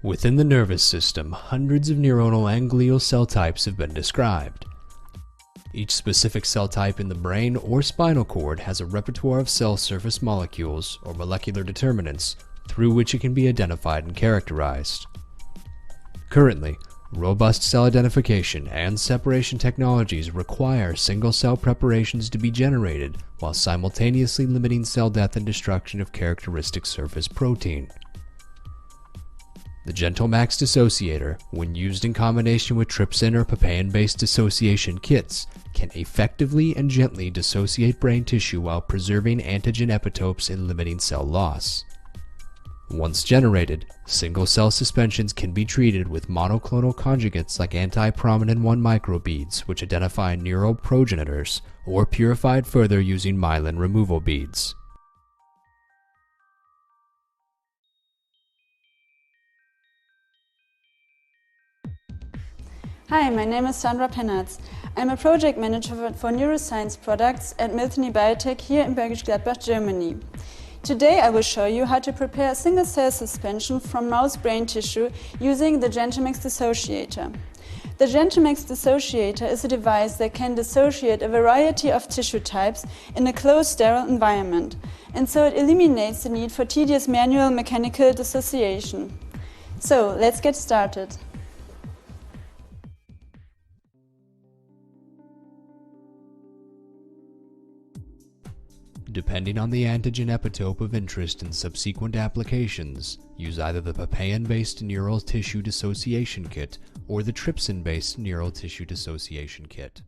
Within the nervous system, hundreds of neuronal and glial cell types have been described. Each specific cell type in the brain or spinal cord has a repertoire of cell surface molecules or molecular determinants through which it can be identified and characterized. Currently, robust cell identification and separation technologies require single-cell preparations to be generated while simultaneously limiting cell death and destruction of characteristic surface protein. The gentleMACS dissociator, when used in combination with trypsin or papain-based dissociation kits, can effectively and gently dissociate brain tissue while preserving antigen epitopes and limiting cell loss. Once generated, single-cell suspensions can be treated with monoclonal conjugates like anti-prominent 1 microbeads, which identify neural progenitors, or purified further using myelin removal beads. Hi, my name is Sandra Pennartz. I'm a project manager for neuroscience products at Miltenyi Biotec here in Bergisch Gladbach, Germany. Today I will show you how to prepare a single-cell suspension from mouse brain tissue using the gentleMACS dissociator. The gentleMACS dissociator is a device that can dissociate a variety of tissue types in a closed sterile environment, and so it eliminates the need for tedious manual mechanical dissociation. So let's get started. Depending on the antigen epitope of interest in subsequent applications, use either the papain-based neural tissue dissociation kit or the trypsin-based neural tissue dissociation kit.